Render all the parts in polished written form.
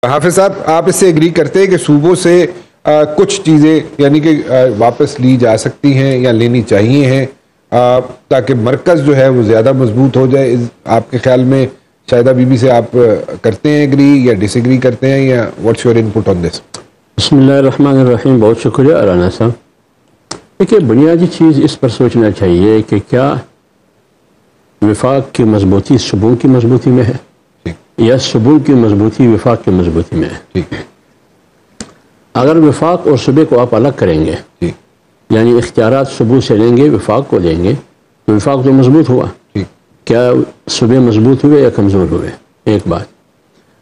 حافظ صاحب، آپ اس سے ایگری کرتے ہیں کہ صوبوں سے کچھ چیزیں یعنی کہ واپس لی جا سکتی ہیں یا لینی چاہیے ہیں تاکہ مرکز جو ہے وہ زیادہ مضبوط ہو جائے؟ آپ کے خیال میں شاہدہ بی بی سے آپ کرتے ہیں ایگری یا ڈس ایگری کرتے ہیں، یا واٹس یور انپٹ آن دس؟ بسم اللہ الرحمن الرحیم. بہت شکریہ رانا صاحب. دیکھیے، بنیادی چیز اس پر سوچنا چاہیے کہ کیا وفاق کی مضبوطی صوبوں کی مضبوطی میں ہے یا صوبوں کی مضبوطی وفاق کی مضبوطی میں ہے. اگر وفاق اور صوبے کو آپ الگ کریں گے، یعنی اختیارات صوبوں سے لیں گے وفاق کو دیں گے، تو وفاق تو مضبوط ہوا. کیا صوبے مضبوط ہوئے یا کمزور ہوئے؟ ایک بات.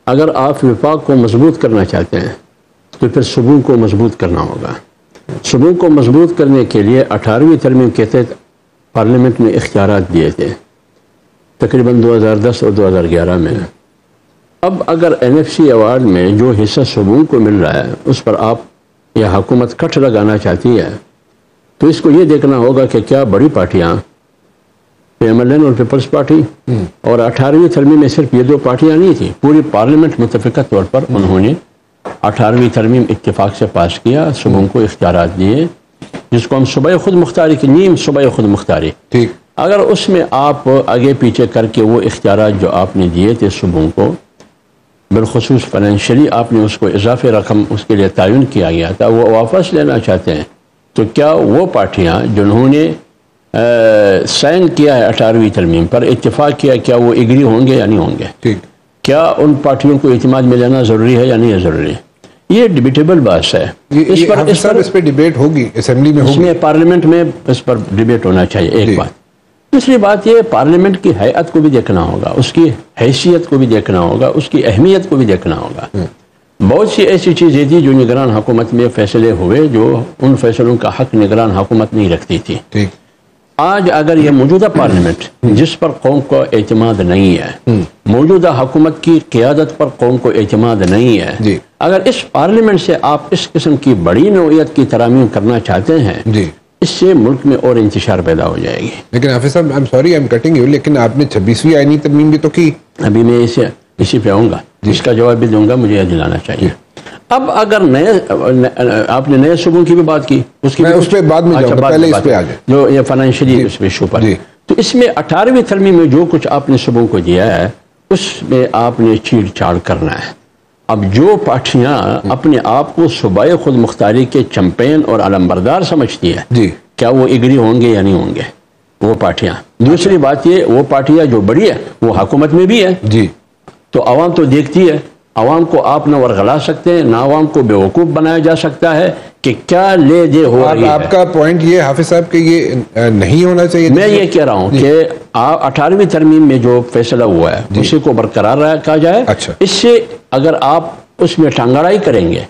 اگر آپ وفاق کو مضبوط کرنا چاہتے ہیں تو پھر صوبوں کو مضبوط کرنا ہوگا. صوبوں کو مضبوط کرنے کے لیے 18ویں ترمیم کے تحت پارلیمنٹ میں اختیارات دیے تھے تقریباً 2010 اور 2011 میں. اب اگر NFC ایوارڈ میں جو حصہ صوبوں کو مل رہا ہے اس پر آپ یا حکومت کٹ لگانا چاہتی ہے، تو اس کو یہ دیکھنا ہوگا کہ کیا بڑی پارٹیاں PMLN اور پیپلز پارٹی، اور 18ویں ترمیم میں صرف یہ دو پارٹیاں نہیں تھیں، پوری پارلیمنٹ متفقہ طور پر انہوں نے 18ویں ترمیم اتفاق سے پاس کیا، صوبوں کو اختیارات دیے، جس کو ہم صوبۂ خود مختاری کی نیم صوبۂ خود مختاری. اگر اس میں آپ آگے پیچھے کر کے وہ اختیارات جو آپ نے دیے تھے صوبوں کو، بالخصوص فائنینشلی آپ نے اس کو اضافی رقم اس کے لیے تعین کیا گیا تھا، وہ واپس لینا چاہتے ہیں، تو کیا وہ پارٹیاں جنہوں نے سائن کیا ہے 18ویں ترمیم پر، اتفاق کیا، کیا وہ ایگری ہوں گے یا نہیں ہوں گے؟ کیا ان پارٹیوں کو اعتماد میں لینا ضروری ہے یا نہیں ہے ضروری؟ یہ ڈیبیٹیبل بات ہے. اس پہ ڈیبیٹ ہوگی، اسمبلی میں ہوگی، پارلیمنٹ میں اس پر ڈیبیٹ ہونا چاہیے. ایک بات. دوسری بات، یہ پارلیمنٹ کی ہیئت کو بھی دیکھنا ہوگا، اس کی حیثیت کو بھی دیکھنا ہوگا، اس کی اہمیت کو بھی دیکھنا ہوگا. بہت سی ایسی چیزیں تھی جو نگران حکومت میں فیصلے ہوئے، جو ان فیصلوں کا حق نگران حکومت نہیں رکھتی تھی. آج اگر یہ موجودہ پارلیمنٹ جس پر قوم کو اعتماد نہیں ہے، موجودہ حکومت کی قیادت پر قوم کو اعتماد نہیں ہے، اگر اس پارلیمنٹ سے آپ اس قسم کی بڑی نوعیت کی ترامیم کرنا چاہتے ہیں، اس سے ملک میں اور انتشار پیدا ہو جائے گی. لیکن حافظ صاحب، I'm sorry I'm cutting you، لیکن آپ نے 26ویں آئینی ترمیم بھی تو کی. ابھی میں اسی پہ آؤں گا، اس کا جواب بھی دوں گا، مجھے یاد دلانا چاہیے. اب اگر آپ نے نئے صوبوں کی بھی بات کی، اس پہ بعد میں جاؤں گا، پہلے اس پہ آ جائے جو یہ فائنینشلی اس ایشو پر. تو اس میں 18ویں ترمیم میں جو کچھ آپ نے صوبوں کو دیا ہے، اس میں آپ نے چھیڑ چھاڑ کرنا ہے. اب جو پارٹیاں اپنے آپ کو صوبائی خود مختاری کے چمپئن اور علمبردار سمجھتی ہے، کیا وہ ایگری ہوں گے یا نہیں ہوں گے وہ پارٹیاں؟ دوسری بات، یہ وہ پارٹیاں جو بڑی ہے وہ حکومت میں بھی ہے، تو عوام تو دیکھتی ہے. عوام کو آپ نہ ورغلا سکتے ہیں، نہ عوام کو بیوقوف بنایا جا سکتا ہے کہ کیا لے دے ہو رہی ہے. آپ کا پوائنٹ یہ حافظ صاحب کہ یہ نہیں ہونا چاہیے. میں یہ کہہ رہا ہوں کہ 18ویں ترمیم میں جو فیصلہ ہوا ہے اسی کو برقرار رکھا جائے. اس سے اگر آپ اس میں ٹانگڑائی کریں گے،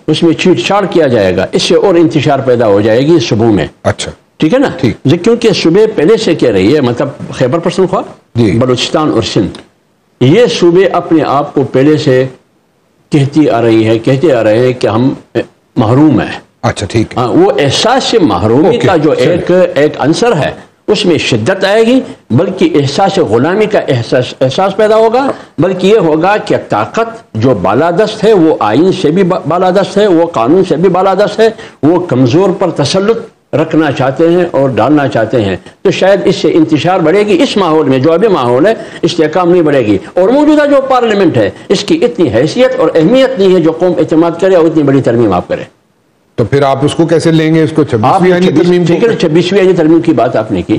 اس میں چھیڑ چھاڑ کیا جائے گا، اس سے اور انتشار پیدا ہو جائے گی صوبوں میں. ٹھیک ہے نا؟ کیونکہ صوبے پہلے سے کہہ رہی ہے، مطلب خیبر پختونخوا، بلوچستان اور سندھ، یہ صوبے اپنے آپ کو پہلے سے کہتے آ رہے ہیں کہ ہم محروم ہیں. وہ احساس سے محرومی کا جو ایک عنصر ہے، اس میں شدت آئے گی، بلکہ احساس غلامی کا احساس پیدا ہوگا. بلکہ یہ ہوگا کہ طاقت جو بالادست ہے وہ آئین سے بھی بالادست ہے، وہ قانون سے بھی بالادست ہے، وہ کمزور پر تسلط رکھنا چاہتے ہیں اور ڈالنا چاہتے ہیں. تو شاید اس سے انتشار بڑھے گی. اس ماحول میں جو ابھی ماحول ہے، استحکام نہیں بڑھے گی. اور موجودہ جو پارلیمنٹ ہے، اس کی اتنی حیثیت اور اہمیت نہیں ہے جو قوم اعتماد کرے اور اتنی بڑی ترمیم آپ کرے. تو پھر آپ اس کو کیسے لیں گے؟ اس کو 26ویں آئینی ترمیم، 26ویں آئینی ترمیم کی بات آپ نے کی.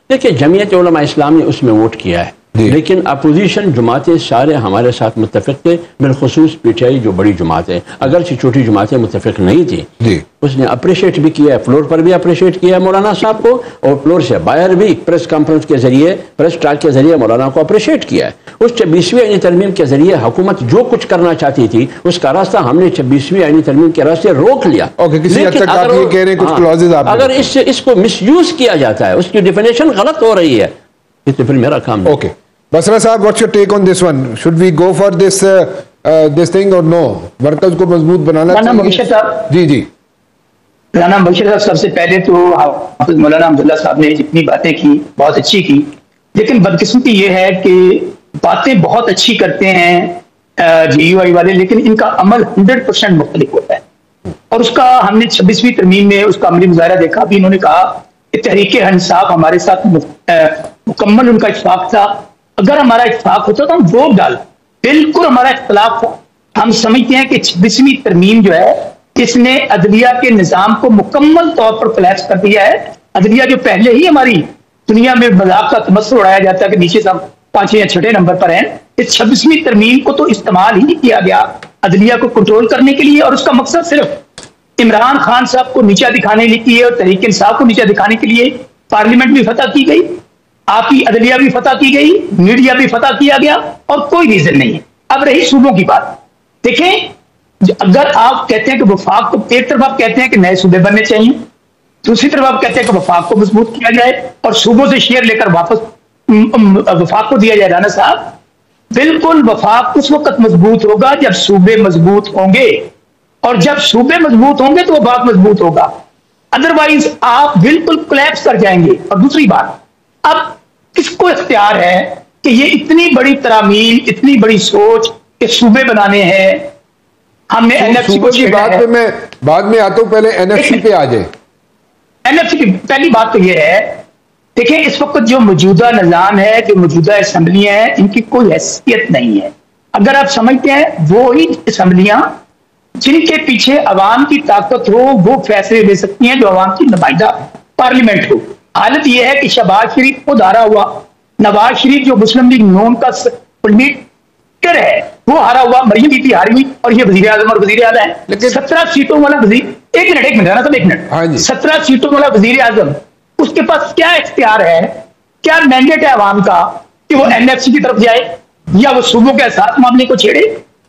دیکھیں، جمعیت علماء اسلام نے اس میں ووٹ کیا ہے، لیکن اپوزیشن جماعتیں سارے ہمارے ساتھ متفق تھے، بالخصوص PTI جو بڑی جماعت ہے، اگرچہ چھوٹی جماعتیں متفق نہیں تھی. اس نے اپریشیٹ بھی کیا ہے، فلور پر بھی اپریشیٹ کیا ہے مولانا صاحب کو، اور فلور سے باہر بھی پریس کانفرنس کے ذریعے، پریس ٹاک کے ذریعے مولانا کو اپریشیٹ کیا ہے. اس 26ویں آئینی ترمیم کے ذریعے حکومت جو کچھ کرنا چاہتی تھی، اس کا راستہ ہم نے 26ویں آئینی ترمیم کے راستے روک لیا. اگر اس کو مس یوز کیا جاتا ہے، اس کی ڈیفینیشن غلط ہو رہی ہے، تو پھر میرا کام نہیں. بسرا صاحب، what's your take on this one? Should we go for this thing or no? مرکز کو مضبوط بنانا چاہیے. جی مولانا بشیر صاحب، سب سے پہلے تو حافظ مولانا عبداللہ صاحب نے جتنی باتیں کی بہت اچھی کی، لیکن بدقسمتی یہ ہے کہ باتیں بہت اچھی کرتے ہیں، GUI والے، لیکن ان کا عمل 100% مختلف ہوتا ہے. اور اس کا ہم نے 26ویں ترمیم میں اس کا عملی مظاہرہ دیکھا بھی. انہوں نے کہا کہ تحریک انصاف ہمارے ساتھ مکمل ان کا اتفاق تھا. اگر ہمارا اتفاق ہوتا تو ہم ووٹ ڈال، بالکل ہمارا اختلاف تھا. ہم سمجھتے ہیں کہ 26ویں ترمیم جو ہے اس نے عدلیہ کے نظام کو مکمل طور پر کولیپس کر دیا ہے. عدلیہ جو پہلے ہی ہماری دنیا میں مذاق کا تمثل اڑایا جاتا ہے کہ نیچے سے ہم 5 یا 6 نمبر پر ہیں، اس 26ویں ترمیم کو تو استعمال ہی کیا گیا عدلیہ کو کنٹرول کرنے کے لیے. اور اس کا مقصد صرف عمران خان صاحب کو نیچا دکھانے کے لیے اور تحریک انصاف کو نیچا دکھانے کے لیے. پارلیمنٹ بھی فتح کی گئی، آپ کی عدلیہ بھی فتح کی گئی، میڈیا بھی فتح کیا گیا، اور کوئی ریزن نہیں ہے. اب رہی صوبوں کی بات، دیکھیں اگر آپ کہتے ہیں کہ وفاق کو، ایک طرف آپ کہتے ہیں کہ نئے صوبے بننے چاہیے، دوسری طرف آپ کہتے ہیں کہ وفاق کو مضبوط کیا جائے اور صوبوں سے شیئر لے کر واپس وفاق کو دیا جائے. رانا صاحب بالکل وفاق اس وقت مضبوط ہوگا جب صوبے مضبوط ہوں گے، اور جب صوبے مضبوط ہوں گے تو وفاق مضبوط ہوگا. ادروائز آپ بالکل کولیپس کر جائیں گے. اور دوسری بات، اب کس کو اختیار ہے کہ یہ اتنی بڑی ترامیل، اتنی بڑی سوچ کہ صوبے بنانے ہیں؟ ہم نے NFC کو کی بات پہ میں بعد میں آتا ہوں، پہلے NFC پہ آ جائے. NFC کی پہلی بات تو یہ ہے، دیکھیں اس وقت جو موجودہ نظام ہے، جو موجودہ اسمبلیاں ہیں، ان کی کوئی حیثیت نہیں ہے. اگر آپ سمجھتے ہیں وہی اسمبلیاں جن کے پیچھے عوام کی طاقت ہو وہ فیصلے لے سکتی ہیں جو عوام کی نمائندہ پارلیمنٹ ہو. حالت یہ ہے کہ شہباز شریف خود ہارا ہوا، نواز شریف جو مسلم لیگ نون کا لیڈر ہے وہ ہارا ہوا، مریم بی بی ہاری ہوئی، اور یہ وزیر اعظم اور وزیر اعلیٰ ہے. لیکن 17 سیٹوں والا وزیر، ایک منٹ 17 سیٹوں والا وزیر اعظم، اس کے پاس کیا اختیار ہے، کیا مینڈیٹ ہے عوام کا کہ وہ NFC کی طرف جائے یا وہ صوبوں کے ساتھ معاملے کو چھیڑے؟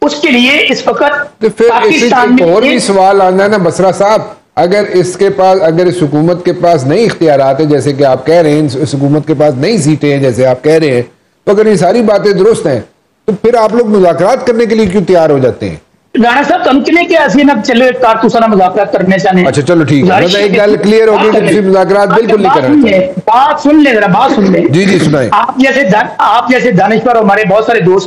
اس کے لیے اس وقت پاکستان میں اور بھی سوال آنا نا بسرا صاحب، اگر اس کے پاس، اگر اس حکومت کے پاس نئی اختیارات ہیں جیسے کہ آپ کہہ رہے ہیں، اس حکومت کے پاس نئی سیٹیں ہیں جیسے آپ کہہ رہے ہیں، تو اگر یہ ساری باتیں درست ہیں تو پھر آپ لوگ مذاکرات کرنے کے لیے کیوں تیار ہو جاتے ہیں؟ رانا صاحب ہم کے لیے کیا ایسی نہ چلے کارتوسانہ مذاکرات کرنے چاہنے. اچھا چلو ٹھیک ہے، ایک گل کلیئر ہو گئی کہ مذاکرات بالکل نہیں کرنا چاہتے. بات سن لیں ذرا، بات سن لیں. جی سنائیں. آپ جیسے دانشور اور ہمارے بہت سارے دوست